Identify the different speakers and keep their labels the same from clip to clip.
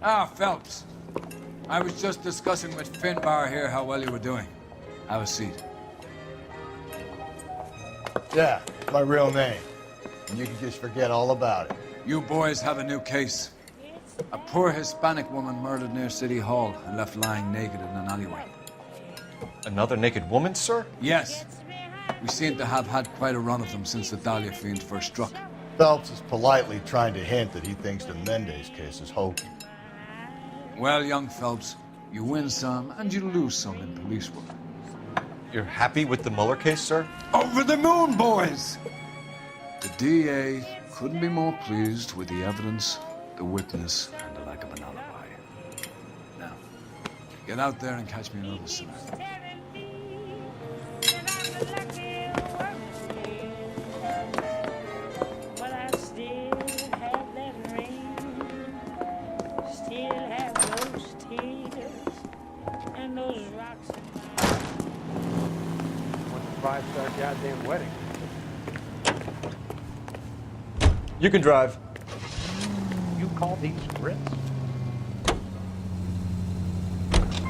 Speaker 1: Ah, Phelps. I was just discussing with Finbar here how well you were doing. Have a seat.
Speaker 2: Yeah, my real name. And you can just forget all about it.
Speaker 1: You boys have a new case. A poor Hispanic woman murdered near City Hall and left lying naked in an alleyway.
Speaker 3: Another naked woman, sir?
Speaker 1: Yes. We seem to have had quite a run of them since the Dahlia fiend first struck.
Speaker 2: Phelps is politely trying to hint that he thinks the Mendez case is hokey.
Speaker 1: Well, young Phelps, you win some and you lose some in police work.
Speaker 3: You're happy with the Mueller case, sir?
Speaker 1: Over the moon, boys! The DA couldn't be more pleased with the evidence, the witness, and the lack of an alibi. Now, get out there and catch me another sinner.
Speaker 4: Five-star goddamn wedding.
Speaker 3: You can drive.
Speaker 4: You call these Brits?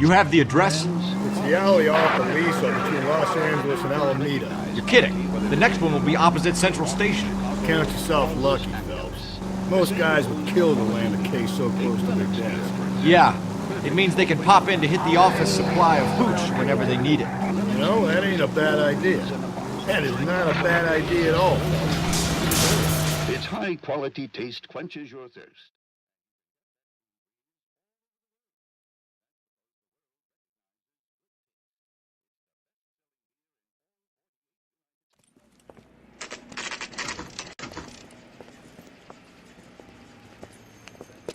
Speaker 3: You have the address?
Speaker 2: It's the alley off Aliso between Los Angeles and Alameda.
Speaker 3: You're kidding. The next one will be opposite Central Station.
Speaker 2: Count yourself lucky, Phelps. Most guys would kill to land a case so close to their desk.
Speaker 3: Yeah. It means they can pop in to hit the office supply of hooch whenever they need it.
Speaker 2: You know, that ain't a bad idea. That is not a bad idea at all.
Speaker 5: Its high-quality taste quenches your thirst.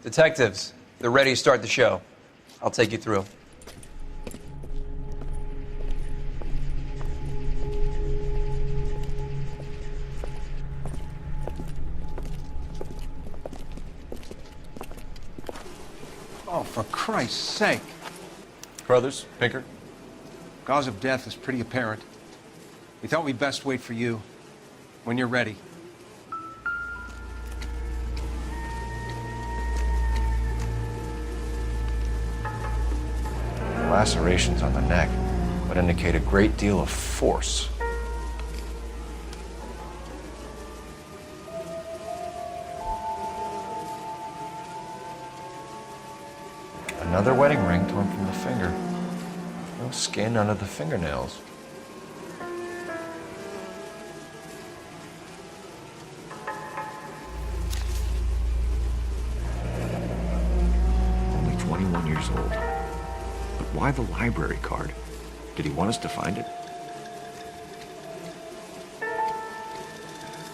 Speaker 6: Detectives, they're ready to start the show. I'll take you through.
Speaker 4: Oh, for Christ's sake.
Speaker 3: Brothers, Pinker?
Speaker 4: Cause of death is pretty apparent. We thought we'd best wait for you. When you're ready.
Speaker 3: Lacerations on the neck would indicate a great deal of force. Another wedding ring torn from the finger. No skin under the fingernails. Only 21 years old. But why the library card? Did he want us to find it?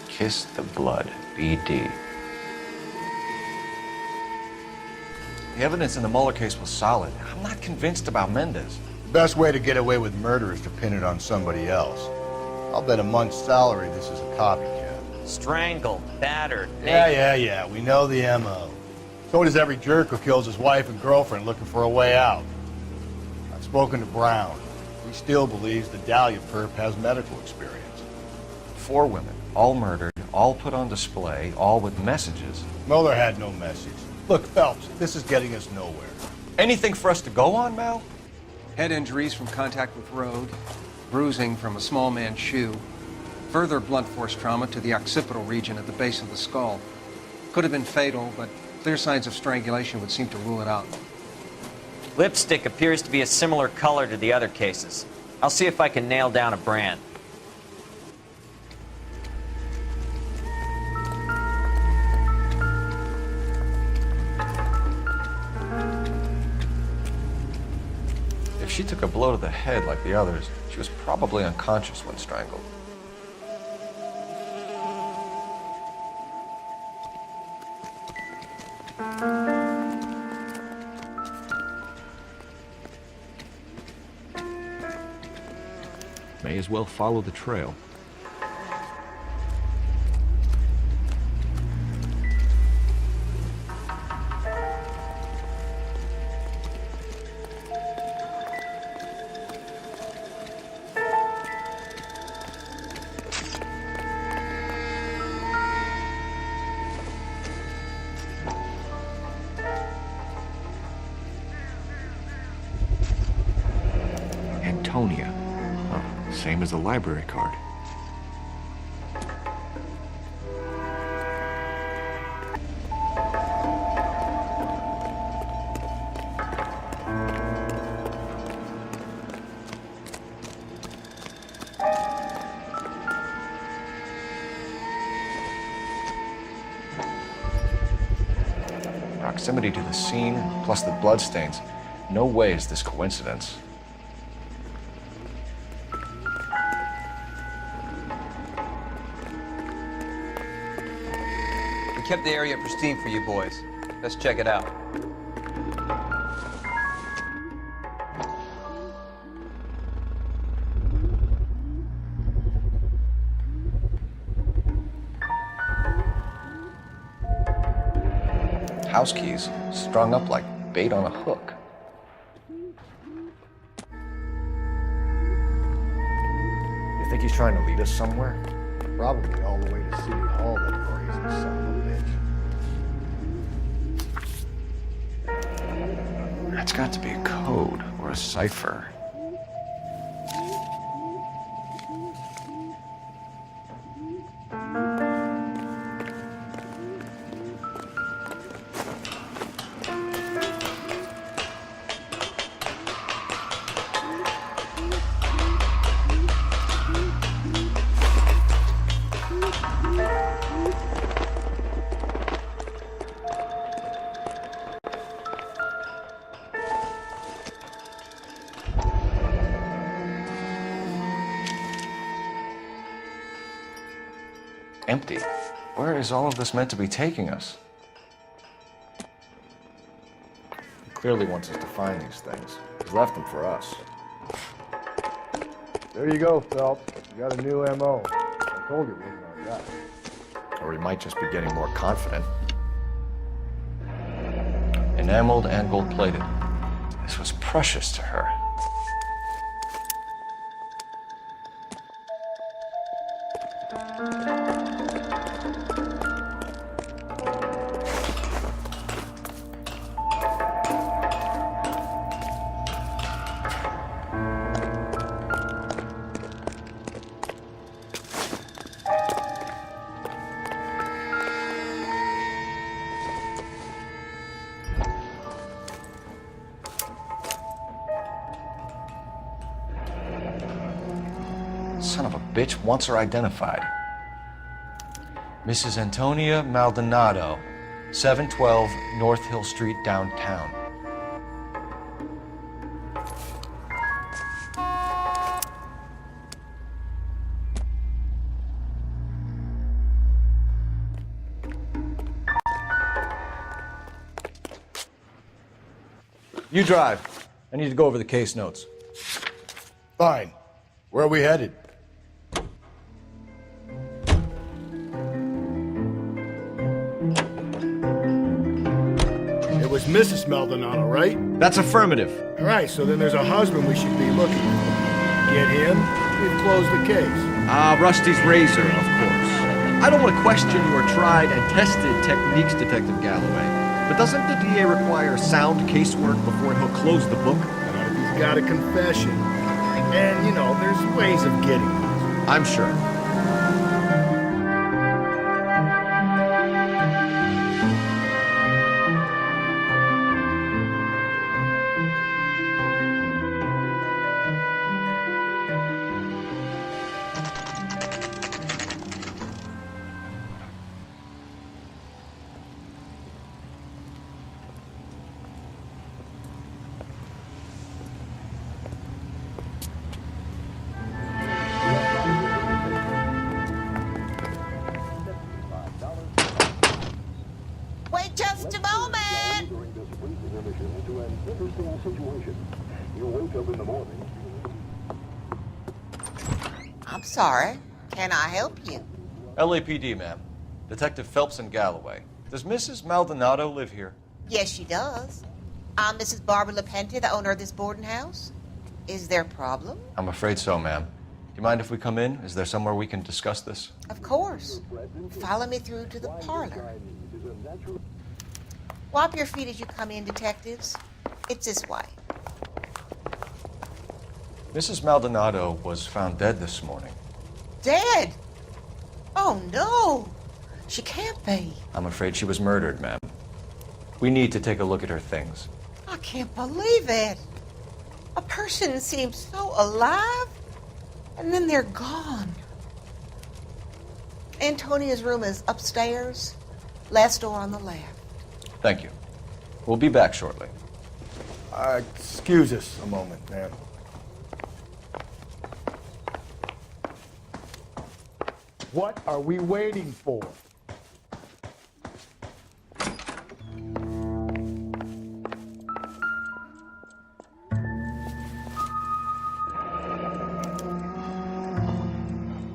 Speaker 3: Kiss the blood, BD. The evidence in the Mueller case was solid. I'm not convinced about Mendez.
Speaker 2: The best way to get away with murder is to pin it on somebody else. I'll bet a month's salary this is a copycat.
Speaker 7: Strangled, battered,
Speaker 2: Yeah. We know the M.O. So does every jerk who kills his wife and girlfriend looking for a way out. I've spoken to Brown. He still believes the Dahlia perp has medical experience.
Speaker 3: 4 women, all murdered, all put on display, all with messages.
Speaker 2: Mueller had no message. Look, Phelps, this is getting us nowhere.
Speaker 3: Anything for us to go on, Mal?
Speaker 4: Head injuries from contact with road, bruising from a small man's shoe, further blunt force trauma to the occipital region at the base of the skull. Could have been fatal, but clear signs of strangulation would seem to rule it out.
Speaker 7: Lipstick appears to be a similar color to the other cases. I'll see if I can nail down a brand.
Speaker 3: If she took a blow to the head like the others, she was probably unconscious when strangled. May as well follow the trail. Antonia. Oh, same as the library card. Proximity to the scene, plus the bloodstains. No way is this coincidence.
Speaker 6: We kept the area pristine for you boys. Let's check it out.
Speaker 3: House keys strung up like bait on a hook. You think he's trying to lead us somewhere?
Speaker 2: Probably all the way to City Hall, that crazy son of a bitch.
Speaker 3: That's got to be a code or a cipher. Empty. Where is all of this meant to be taking us? He clearly wants us to find these things. He's left them for us.
Speaker 2: There you go, Phelps. You got a new M.O. I told you it wasn't our guy.
Speaker 3: Or he might just be getting more confident. Enameled and gold-plated. This was precious to her. Son of a bitch wants her identified. Mrs. Antonia Maldonado, 712 North Hill Street, downtown. You drive. I need to go over the case notes.
Speaker 2: Fine. Where are we headed? It was Mrs. Maldonado, right?
Speaker 3: That's affirmative.
Speaker 2: All right, so then there's a husband we should be looking for. Get him, we've closed the case.
Speaker 8: Rusty's razor, of course. I don't want to question your tried and tested techniques, Detective Galloway. But doesn't the DA require sound casework before he'll close the book?
Speaker 2: Not if he's got a confession. And, you know, there's ways of getting those.
Speaker 8: I'm sure.
Speaker 9: Wait just a moment. I'm sorry. Can I help you?
Speaker 3: LAPD, ma'am. Detective Phelps and Galloway. Does Mrs. Maldonado live here?
Speaker 9: Yes, she does. I'm Mrs. Barbara LaPente, the owner of this boarding house. Is there a problem?
Speaker 3: I'm afraid so, ma'am. Do you mind if we come in? Is there somewhere we can discuss this?
Speaker 9: Of course. Follow me through to the parlor. Wipe your feet as you come in, detectives. It's this way.
Speaker 3: Mrs. Maldonado was found dead this morning.
Speaker 9: Dead? Oh, no. She can't be.
Speaker 3: I'm afraid she was murdered, ma'am. We need to take a look at her things.
Speaker 9: I can't believe it. A person seems so alive, and then they're gone. Antonia's room is upstairs, last door on the left.
Speaker 3: Thank you. We'll be back shortly.
Speaker 2: Excuse us a moment, ma'am. What are we waiting for?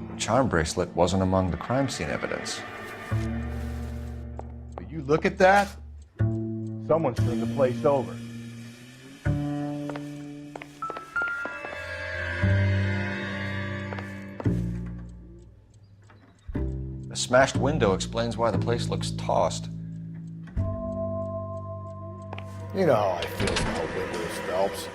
Speaker 3: The charm bracelet wasn't among the crime scene evidence.
Speaker 2: Will you look at that? Someone's turned the place over.
Speaker 3: The smashed window explains why the place looks tossed.
Speaker 2: You know how I feel about windows, Phelps.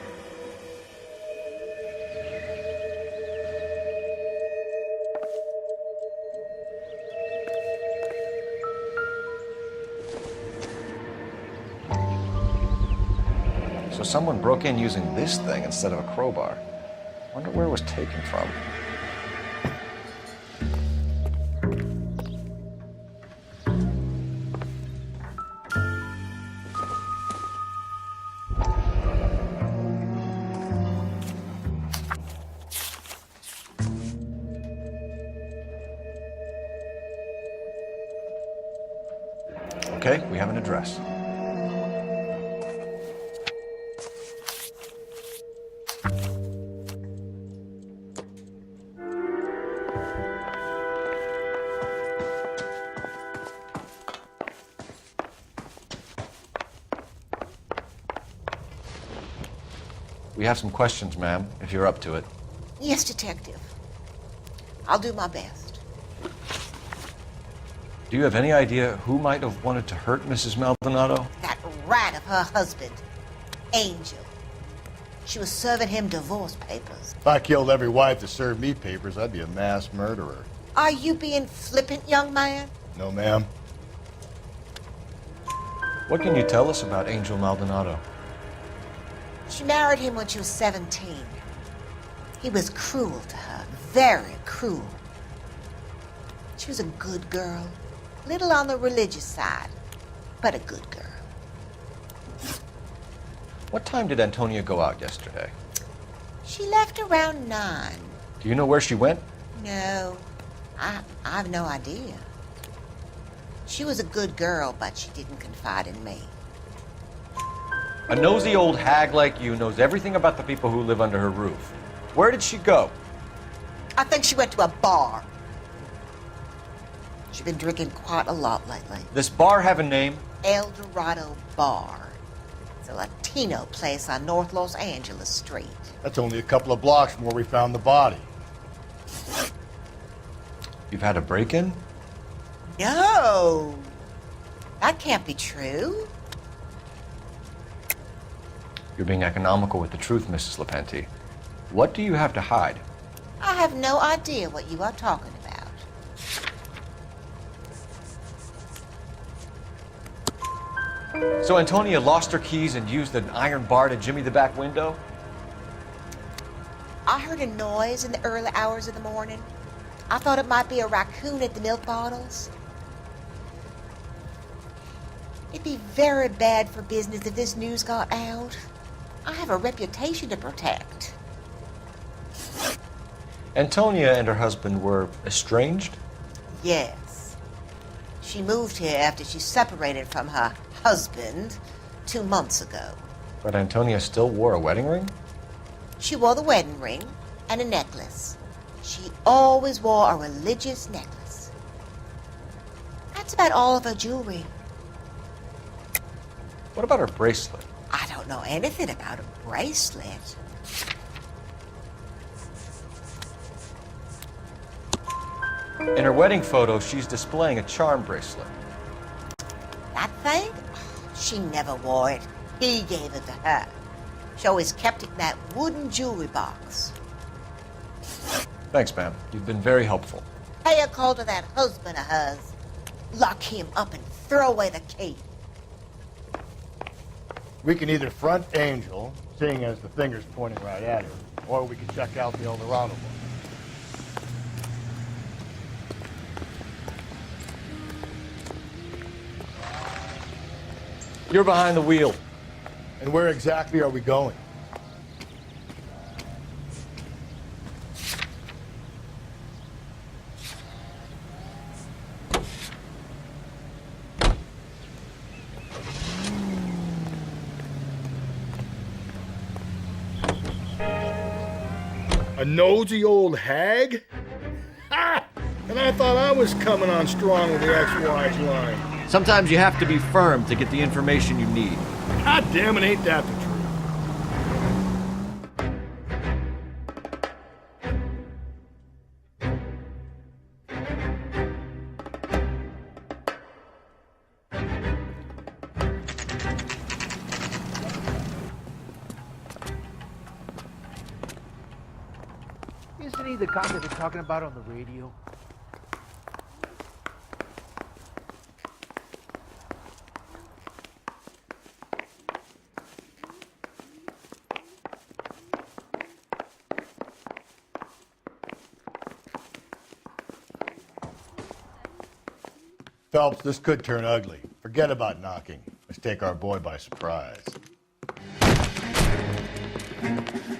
Speaker 3: So someone broke in using this thing instead of a crowbar. Wonder where it was taken from. Okay, we have an address. We have some questions, ma'am, if you're up to it.
Speaker 9: Yes, Detective. I'll do my best.
Speaker 3: Do you have any idea who might have wanted to hurt Mrs. Maldonado?
Speaker 9: That rat of her husband, Angel. She was serving him divorce papers.
Speaker 2: If I killed every wife that served me papers, I'd be a mass murderer.
Speaker 9: Are you being flippant, young man?
Speaker 2: No, ma'am.
Speaker 3: What can you tell us about Angel Maldonado?
Speaker 9: She married him when she was 17. He was cruel to her, very cruel. She was a good girl, little on the religious side, but a good girl.
Speaker 3: What time did Antonia go out yesterday?
Speaker 9: She left around 9.
Speaker 3: Do you know where she went?
Speaker 9: No, I have no idea. She was a good girl, but she didn't confide in me.
Speaker 3: A nosy old hag like you knows everything about the people who live under her roof. Where did she go?
Speaker 9: I think she went to a bar. She's been drinking quite a lot lately.
Speaker 3: This bar have a name?
Speaker 9: El Dorado Bar. It's a Latino place on North Los Angeles Street.
Speaker 2: That's only a couple of blocks from where we found the body.
Speaker 3: You've had a break-in?
Speaker 9: No! That can't be true.
Speaker 3: You're being economical with the truth, Mrs. Lepenti. What do you have to hide?
Speaker 9: I have no idea what you are talking about.
Speaker 3: So Antonia lost her keys and used an iron bar to jimmy the back window?
Speaker 9: I heard a noise in the early hours of the morning. I thought it might be a raccoon at the milk bottles. It'd be very bad for business if this news got out. I have a reputation to protect.
Speaker 3: Antonia and her husband were estranged?
Speaker 9: Yes. She moved here after she separated from her husband 2 months ago.
Speaker 3: But Antonia still wore a wedding ring?
Speaker 9: She wore the wedding ring and a necklace. She always wore a religious necklace. That's about all of her jewelry.
Speaker 3: What about her bracelet?
Speaker 9: I don't know anything about a bracelet.
Speaker 3: In her wedding photo, she's displaying a charm bracelet.
Speaker 9: That thing? She never wore it. He gave it to her. She always kept it in that wooden jewelry box.
Speaker 3: Thanks, ma'am. You've been very helpful.
Speaker 9: Pay a call to that husband of hers. Lock him up and throw away the key.
Speaker 2: We can either front Angel, seeing as the finger's pointing right at her, or we can check out the Eldorado one.
Speaker 3: You're behind the wheel.
Speaker 2: And where exactly are we going? A nosy old hag? Ha! And I thought I was coming on strong with the ex-wife line.
Speaker 8: Sometimes you have to be firm to get the information you need.
Speaker 2: God damn it, ain't that the truth?
Speaker 10: Isn't he the guy that they're talking about on the radio?
Speaker 2: Phelps, this could turn ugly. Forget about knocking. Let's take our boy by surprise.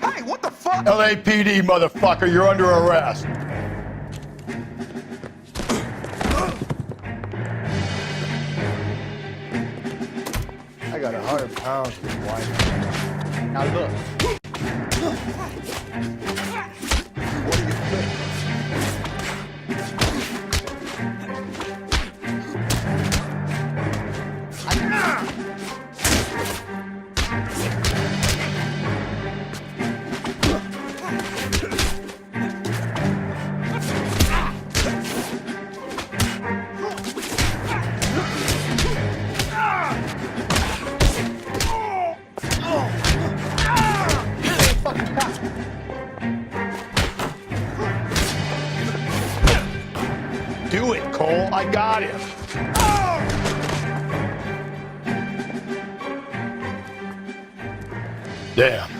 Speaker 10: Hey, what the fuck?
Speaker 2: LAPD, motherfucker, you're under arrest. I got 100 pounds for this wine. Now look. What do you think? Do it, Cole. I got him. Damn.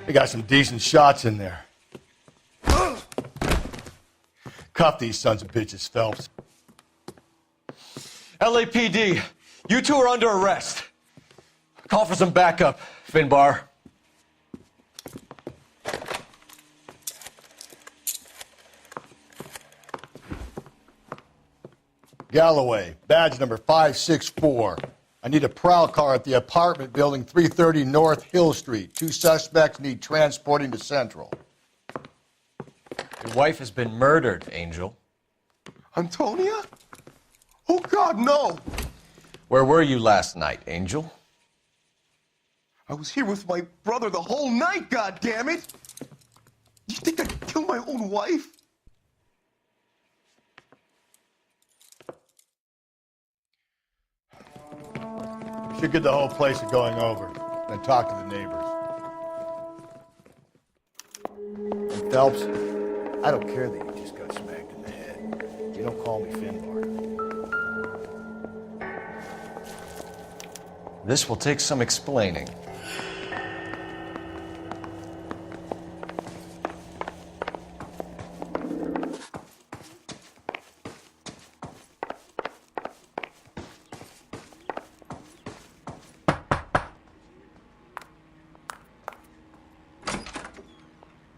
Speaker 2: They got some decent shots in there. Cuff these sons of bitches, Phelps.
Speaker 3: LAPD, you two are under arrest. Call for some backup, Finbar.
Speaker 2: Galloway, badge number 564. I need a prowl car at the apartment building 330 North Hill Street. 2 suspects need transporting to Central.
Speaker 3: Your wife has been murdered, Angel.
Speaker 10: Antonia? Oh, God, no!
Speaker 3: Where were you last night, Angel?
Speaker 10: I was here with my brother the whole night, goddammit! You think I'd kill my own wife?
Speaker 2: Should get the whole place going over, then talk to the neighbors. And Phelps, I don't care that you just got smacked in the head. You don't call me Finbar.
Speaker 3: This will take some explaining.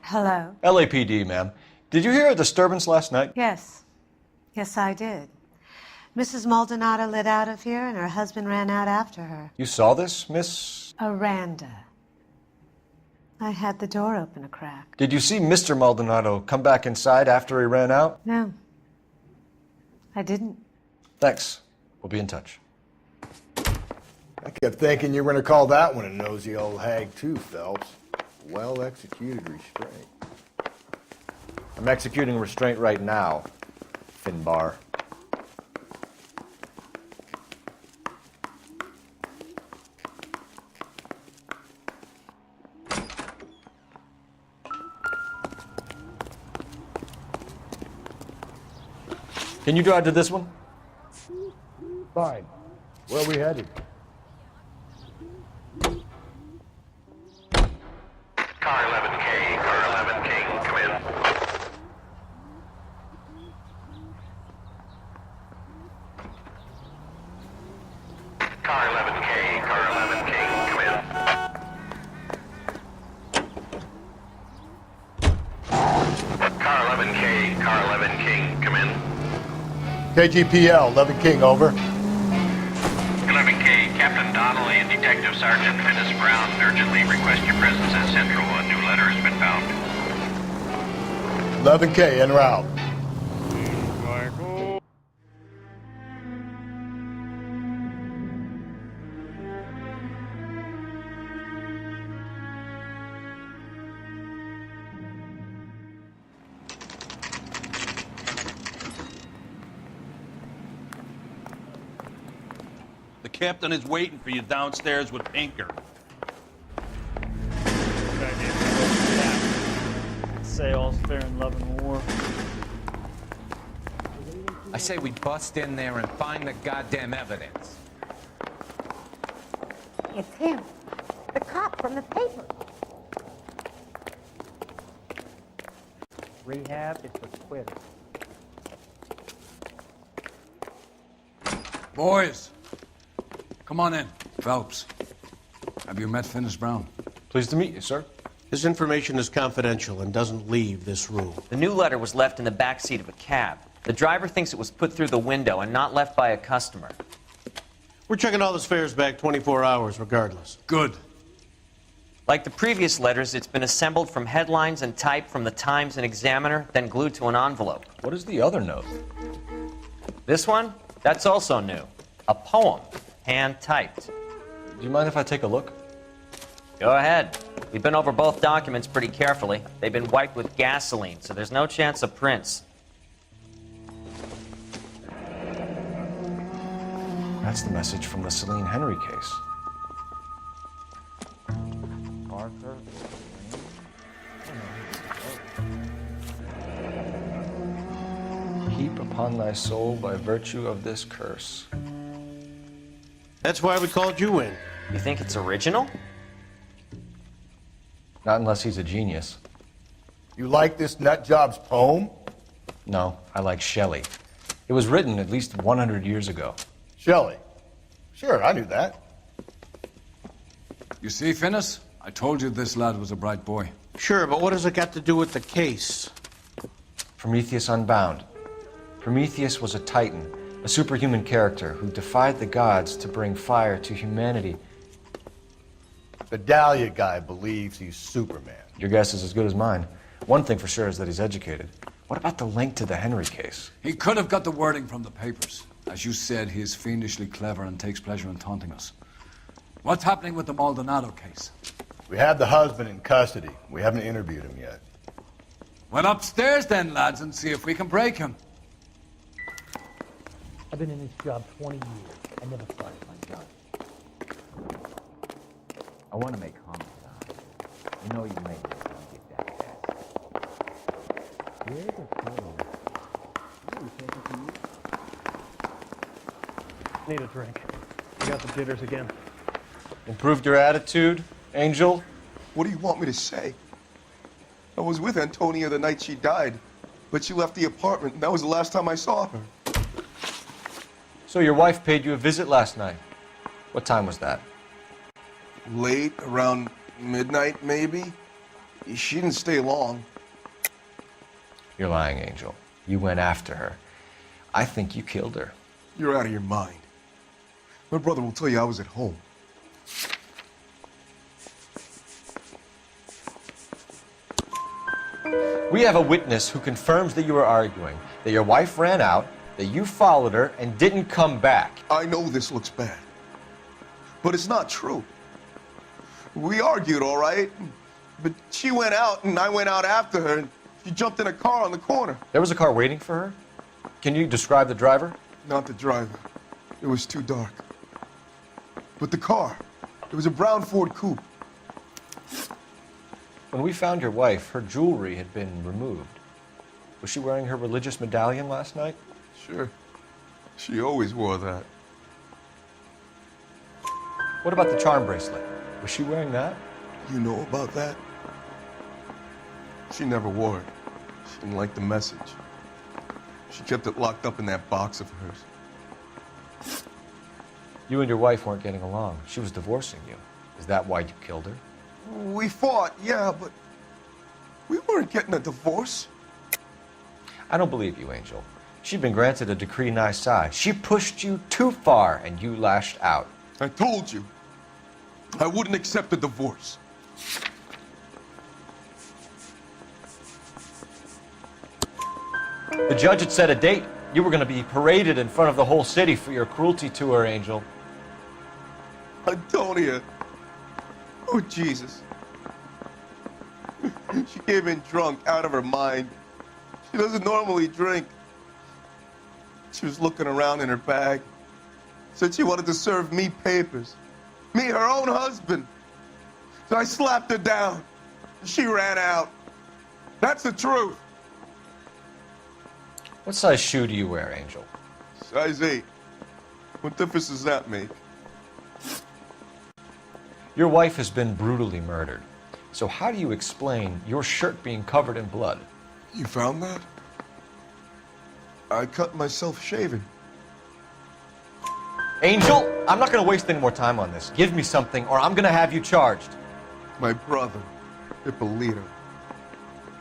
Speaker 11: Hello?
Speaker 3: LAPD, ma'am. Did you hear a disturbance last night?
Speaker 11: Yes. Yes, I did. Mrs. Maldonado lit out of here, and her husband ran out after her.
Speaker 3: You saw this, Miss?
Speaker 11: Aranda. I had the door open a crack.
Speaker 3: Did you see Mr. Maldonado come back inside after he ran out?
Speaker 11: No. I didn't.
Speaker 3: Thanks. We'll be in touch.
Speaker 2: I kept thinking you were going to call that one a nosy old hag too, Phelps. Well-executed restraint.
Speaker 3: I'm executing restraint right now, Finbar. Can you drive to this one?
Speaker 2: Fine. Where are we headed?
Speaker 5: Car 11K, car 11K, come in. Car 11K, car 11K, come in. Car 11K, car 11K, come in.
Speaker 2: KGPL, 11 King, over.
Speaker 12: 11K, Captain Donnelly and Detective Sergeant Finis Brown urgently request your presence at Central. A new letter has been found.
Speaker 2: 11K, en route.
Speaker 13: The captain is waiting for you downstairs with Pinker.
Speaker 14: Say all's fair in love and war.
Speaker 15: I say we bust in there and find the goddamn evidence.
Speaker 16: It's him, the cop from the paper.
Speaker 14: Rehab is for quitters.
Speaker 1: Boys, come on in. Phelps, have you met Finis Brown?
Speaker 3: Pleased to meet you, sir.
Speaker 17: This information is confidential and doesn't leave this room.
Speaker 7: The new letter was left in the back seat of a cab. The driver thinks it was put through the window and not left by a customer.
Speaker 17: We're checking all his fares back 24 hours regardless.
Speaker 1: Good.
Speaker 7: Like the previous letters, it's been assembled from headlines and typed from the Times and Examiner, then glued to an envelope.
Speaker 3: What is the other note?
Speaker 7: This one? That's also new. A poem, hand-typed.
Speaker 3: Do you mind if I take a look?
Speaker 7: Go ahead. We've been over both documents pretty carefully. They've been wiped with gasoline, so there's no chance of prints.
Speaker 3: That's the message from the Celine Henry case.
Speaker 14: Parker.
Speaker 3: Heap upon thy soul by virtue of this curse.
Speaker 17: That's why we called you in.
Speaker 7: You think it's original?
Speaker 3: Not unless he's a genius.
Speaker 2: You like this nutjob's poem?
Speaker 3: No, I like Shelley. It was written at least 100 years ago.
Speaker 2: Shelley? Sure, I knew that.
Speaker 1: You see, Finis? I told you this lad was a bright boy.
Speaker 17: Sure, but what has it got to do with the case?
Speaker 3: Prometheus Unbound. Prometheus was a titan, a superhuman character who defied the gods to bring fire to humanity.
Speaker 2: The Dahlia guy believes he's Superman.
Speaker 3: Your guess is as good as mine. One thing for sure is that he's educated. What about the link to the Henry case?
Speaker 1: He could have got the wording from the papers. As you said, he is fiendishly clever and takes pleasure in taunting us. What's happening with the Maldonado case?
Speaker 2: We have the husband in custody. We haven't interviewed him yet.
Speaker 1: Well, upstairs then, lads, and see if we can break him.
Speaker 14: I've been in this job 20 years. I never fired my gun.
Speaker 15: I want to make homicide. You know you made me get that fast. Where's the phone?
Speaker 14: Need a drink. I got the jitters again.
Speaker 3: Improved your attitude, Angel?
Speaker 10: What do you want me to say? I was with Antonia the night she died, but she left the apartment, and that was the last time I saw her.
Speaker 3: So your wife paid you a visit last night. What time was that?
Speaker 10: Late, around midnight, maybe? She didn't stay long.
Speaker 3: You're lying, Angel. You went after her. I think you killed her.
Speaker 10: You're out of your mind. My brother will tell you I was at home.
Speaker 3: We have a witness who confirms that you were arguing, that your wife ran out, that you followed her and didn't come back.
Speaker 10: I know this looks bad, but it's not true. We argued, all right, but she went out and I went out after her and she jumped in a car on the corner.
Speaker 3: There was a car waiting for her? Can you describe the driver?
Speaker 10: Not the driver. It was too dark. But the car, it was a brown Ford coupe.
Speaker 3: When we found your wife, her jewelry had been removed. Was she wearing her religious medallion last night?
Speaker 10: Sure. She always wore that.
Speaker 3: What about the charm bracelet? Was she wearing that?
Speaker 10: You know about that? She never wore it. She didn't like the message. She kept it locked up in that box of hers.
Speaker 3: You and your wife weren't getting along. She was divorcing you. Is that why you killed her?
Speaker 10: We fought, yeah, but we weren't getting a divorce.
Speaker 3: I don't believe you, Angel. She'd been granted a decree nisi. She pushed you too far, and you lashed out.
Speaker 10: I told you. I wouldn't accept a divorce.
Speaker 3: The judge had set a date. You were going to be paraded in front of the whole city for your cruelty to her, Angel.
Speaker 10: Antonia. Oh, Jesus. She came in drunk, out of her mind. She doesn't normally drink. She was looking around in her bag. Said she wanted to serve me papers. Me, her own husband. So I slapped her down. She ran out. That's the truth.
Speaker 3: What size shoe do you wear, Angel?
Speaker 10: Size 8. What difference does that make?
Speaker 3: Your wife has been brutally murdered. So how do you explain your shirt being covered in blood?
Speaker 10: You found that? I cut myself shaving.
Speaker 3: Angel, I'm not going to waste any more time on this. Give me something or I'm going to have you charged.
Speaker 10: My brother, Ippolito,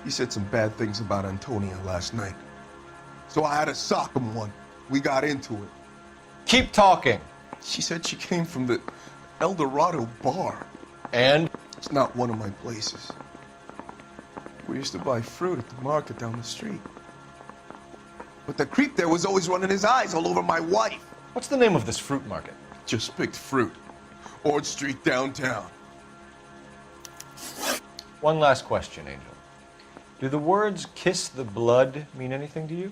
Speaker 10: he said some bad things about Antonia last night. So I had to sock him one. We got into it.
Speaker 3: Keep talking.
Speaker 10: She said she came from the El Dorado bar.
Speaker 3: And?
Speaker 10: It's not one of my places. We used to buy fruit at the market down the street. But the creep there was always running his eyes all over my wife.
Speaker 3: What's the name of this fruit market?
Speaker 10: Just picked fruit. Ord Street downtown.
Speaker 3: One last question, Angel. Do the words kiss the blood mean anything to you?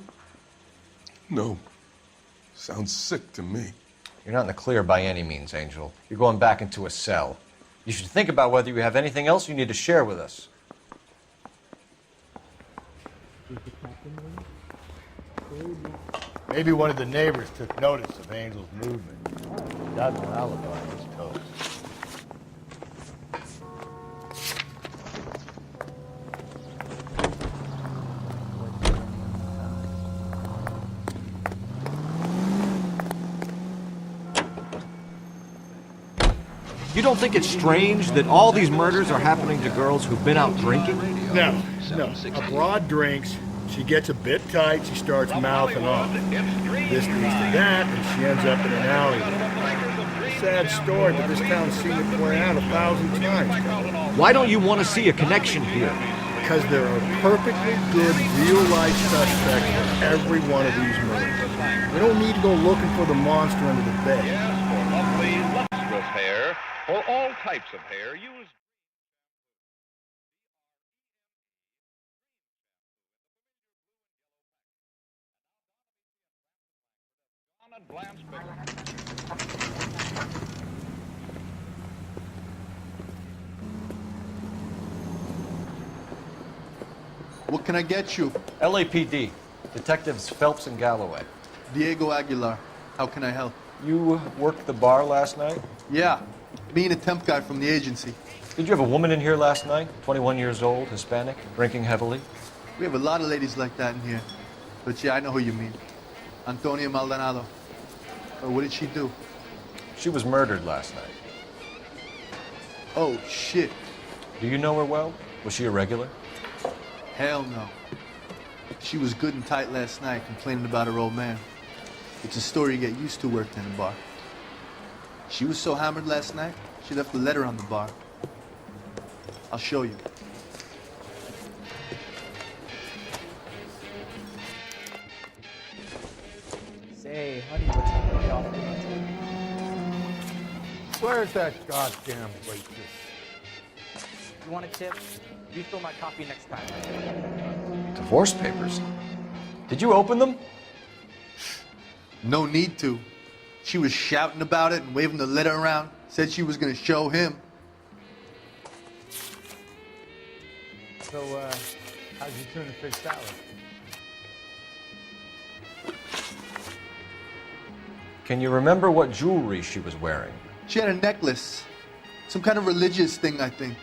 Speaker 10: No. Sounds sick to me.
Speaker 3: You're not in the clear by any means, Angel. You're going back into a cell. You should think about whether you have anything else you need to share with us.
Speaker 2: Maybe one of the neighbors took notice of Angel's movement. Got an alibi on his toes.
Speaker 8: You don't think it's strange that all these murders are happening to girls who've been out drinking?
Speaker 2: No. A broad drinks, she gets a bit tight, she starts mouthing off. This leads to that, and she ends up in an alley. It's a sad story, but this town's seen it play out 1,000 times.
Speaker 8: Why don't you want to see a connection here?
Speaker 2: Because there are perfectly good real-life suspects for every one of these murders. We don't need to go looking for the monster under the bed.
Speaker 12: For lovely, lustrous hair, for all types of hair, use
Speaker 18: What can I get you?
Speaker 3: LAPD. Detectives Phelps and Galloway.
Speaker 18: Diego Aguilar. How can I help?
Speaker 3: You worked the bar last night?
Speaker 18: Yeah. Me and a temp guy from the agency.
Speaker 3: Did you have a woman in here last night? 21 years old, Hispanic, drinking heavily?
Speaker 18: We have a lot of ladies like that in here. But yeah, I know who you mean. Antonia Maldonado. What did she do?
Speaker 3: She was murdered last night.
Speaker 18: Oh, shit.
Speaker 3: Do you know her well? Was she a regular?
Speaker 18: Hell no. She was good and tight last night, complaining about her old man. It's a story you get used to working in a bar. She was so hammered last night, she left a letter on the bar. I'll show you.
Speaker 14: Say, honey, what's the payoff?
Speaker 2: Where's that goddamn waitress?
Speaker 14: You want a tip? Refill my coffee next time.
Speaker 3: Divorce papers? Did you open them?
Speaker 18: No need to. She was shouting about it and waving the letter around. Said she was gonna show him.
Speaker 2: So, how's your tuna fish salad?
Speaker 3: Can you remember what jewelry she was wearing?
Speaker 18: She had a necklace. Some kind of religious thing, I think.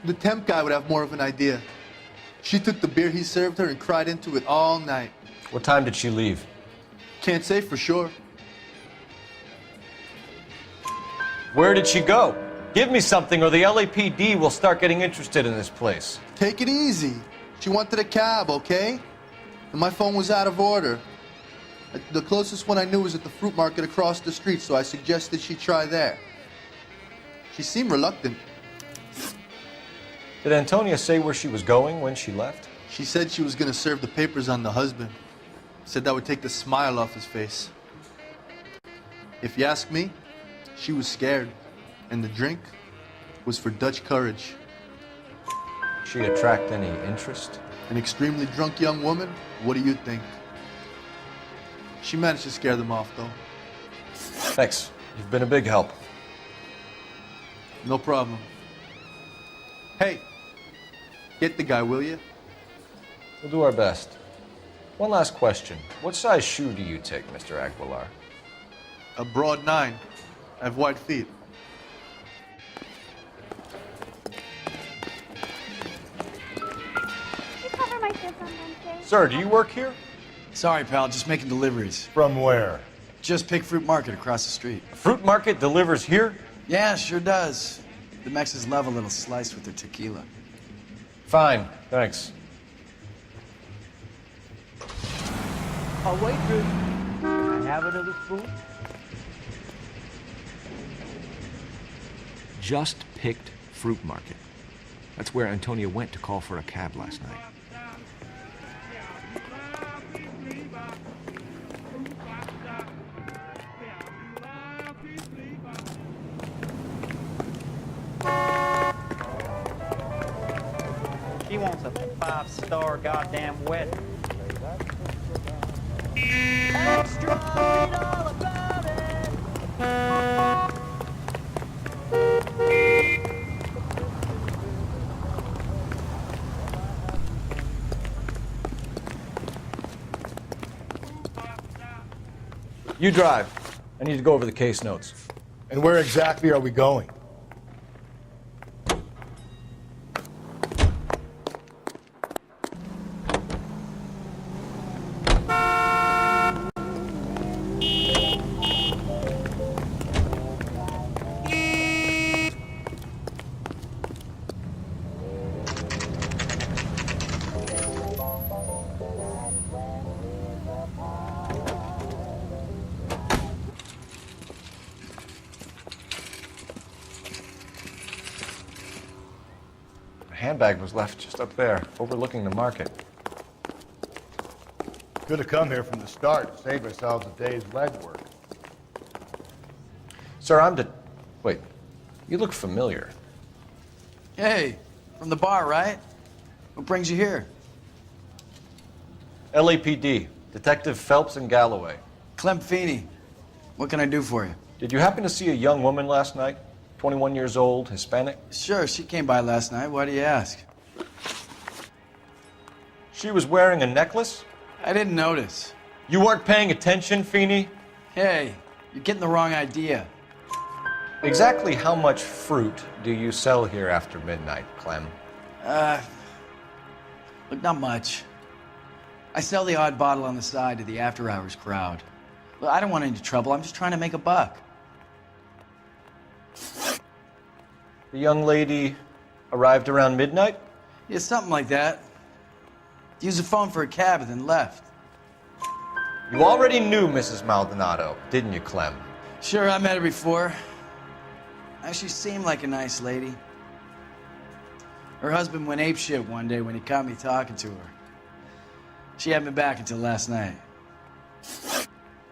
Speaker 18: The temp guy would have more of an idea. She took the beer he served her and cried into it all night.
Speaker 3: What time did she leave?
Speaker 18: Can't say for sure.
Speaker 3: Where did she go? Give me something or the LAPD will start getting interested in this place.
Speaker 18: Take it easy. She wanted a cab, okay? And my phone was out of order. The closest one I knew was at the fruit market across the street, so I suggested she try there. She seemed reluctant.
Speaker 3: Did Antonia say where she was going when she left?
Speaker 18: She said she was going to serve the papers on the husband. Said that would take the smile off his face. If you ask me, she was scared. And the drink was for Dutch courage.
Speaker 3: She attract any interest?
Speaker 18: An extremely drunk young woman? What do you think? She managed to scare them off, though.
Speaker 3: Thanks. You've been a big help.
Speaker 18: No problem. Hey, get the guy, will you?
Speaker 3: We'll do our best. One last question. What size shoe do you take, Mr. Aguilar?
Speaker 18: A broad 9. I have wide feet.
Speaker 3: Sir, do you work here?
Speaker 19: Sorry, pal, just making deliveries.
Speaker 2: From where?
Speaker 19: Just Pick Fruit Market across the street.
Speaker 3: A fruit market delivers here?
Speaker 19: Yeah, sure does. The Mexes love a little slice with their tequila.
Speaker 3: Fine, thanks.
Speaker 15: Oh, waitress, can I have another spoon?
Speaker 8: Just Picked Fruit Market. That's where Antonia went to call for a cab last night.
Speaker 14: She wants a 5-star goddamn wedding. Extra, read all about it.
Speaker 3: You drive. I need to go over the case notes.
Speaker 2: And where exactly are we going?
Speaker 3: Handbag was left just up there, overlooking the market.
Speaker 2: Could have come here from the start to save ourselves a day's legwork.
Speaker 3: Sir, Wait, you look familiar.
Speaker 19: Hey, from the bar, right? What brings you here?
Speaker 3: LAPD, Detective Phelps and Galloway.
Speaker 19: Clem Feeney. What can I do for you?
Speaker 3: Did you happen to see a young woman last night? 21 years old, Hispanic?
Speaker 19: Sure, she came by last night. Why do you ask?
Speaker 3: She was wearing a necklace?
Speaker 19: I didn't notice.
Speaker 3: You weren't paying attention, Feeney?
Speaker 19: Hey, you're getting the wrong idea.
Speaker 3: Exactly how much fruit do you sell here after midnight, Clem?
Speaker 19: Look, not much. I sell the odd bottle on the side to the after-hours crowd. Look, I don't want any trouble. I'm just trying to make a buck.
Speaker 3: The young lady arrived around midnight?
Speaker 19: Yeah, something like that. Used the phone for a cab and then left.
Speaker 3: You already knew Mrs. Maldonado, didn't you, Clem?
Speaker 19: Sure, I met her before. She seemed like a nice lady. Her husband went apeshit one day when he caught me talking to her. She hadn't been back until last night.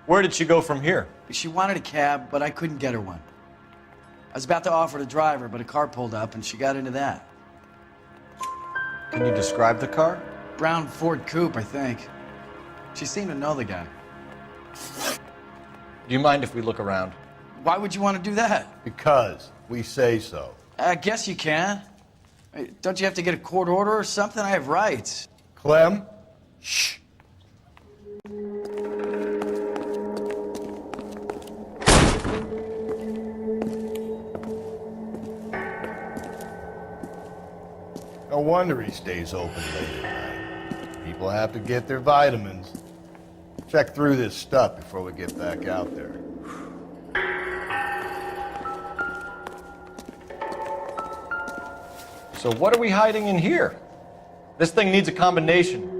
Speaker 3: Where did she go from here?
Speaker 19: She wanted a cab, but I couldn't get her one. I was about to offer to drive her, but a car pulled up and she got into that.
Speaker 3: Can you describe the car?
Speaker 19: Brown Ford Coupe, I think. She seemed to know the guy.
Speaker 3: Do you mind if we look around?
Speaker 19: Why would you want to do that?
Speaker 2: Because we say so.
Speaker 19: I guess you can. Don't you have to get a court order or something? I have rights.
Speaker 2: Clem? Shh. wonder he stays open late at night. People have to get their vitamins. Check through this stuff before we get back out there.
Speaker 3: So what are we hiding in here? This thing needs a combination.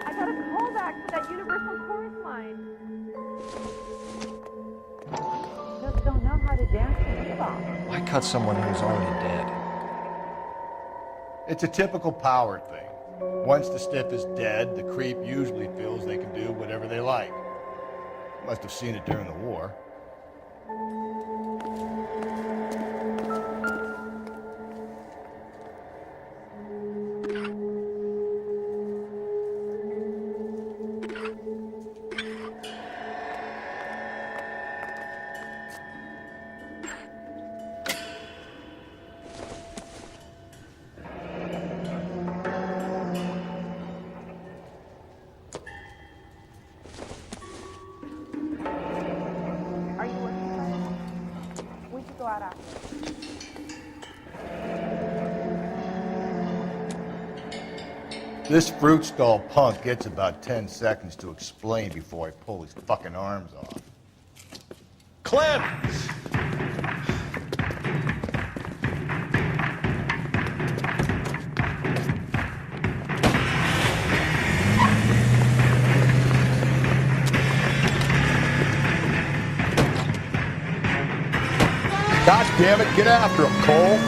Speaker 16: I got a callback for that Universal Chorus line. Just don't know how to dance the bebop.
Speaker 3: Why cut someone who's already dead?
Speaker 2: It's a typical power thing. Once the stiff is dead, the creep usually feels they can do whatever they like. Must have seen it during the war.
Speaker 16: Are you working for him? We should go out after.
Speaker 2: This fruit stall punk gets about 10 seconds to explain before I pull his fucking arms off.
Speaker 17: Clem!
Speaker 2: God damn it, get after him, Cole.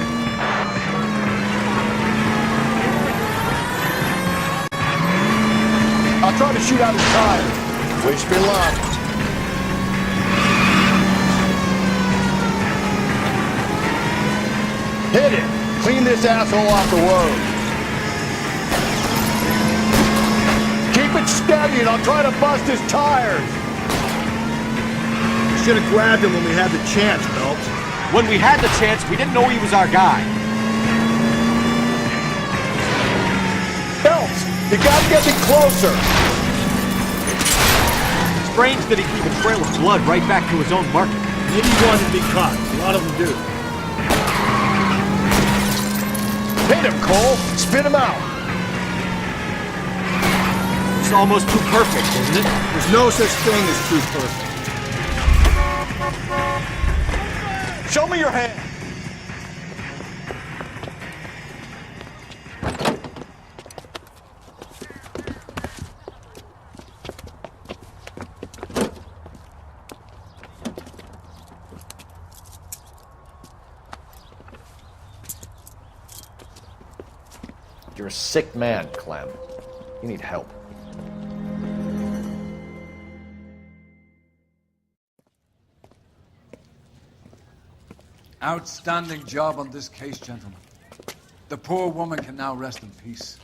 Speaker 2: I'll try to shoot out his tire. Wish me luck. Hit it. Clean this asshole off the road. Keep it steady and I'll try to bust his tires.
Speaker 17: Should have grabbed him when we had the chance, Phelps. When we had the chance, we didn't know he was our guy.
Speaker 2: Phelps, you gotta get me closer.
Speaker 17: Strange that he'd leave a trail of blood right back to his own market. Maybe he wanted to be caught. A lot of them do.
Speaker 2: Hit him, Cole. Spit him out.
Speaker 17: It's almost too perfect, isn't it?
Speaker 2: There's no such thing as too perfect.
Speaker 17: Show me your hand.
Speaker 3: You're a sick man, Clem. You need help.
Speaker 1: Outstanding job on this case, gentlemen. The poor woman can now rest in peace.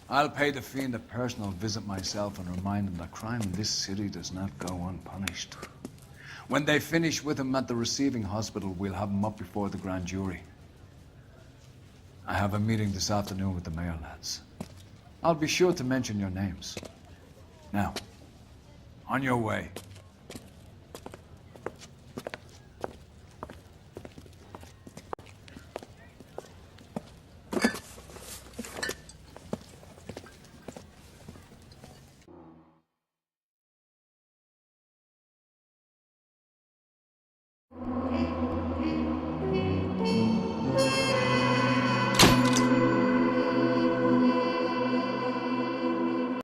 Speaker 1: I'll pay the fiend a personal visit myself and remind him that crime in this city does not go unpunished. When they finish with him at the receiving hospital, we'll have him up before the grand jury. I have a meeting this afternoon with the mayor lads. I'll be sure to mention your names. Now, on your way.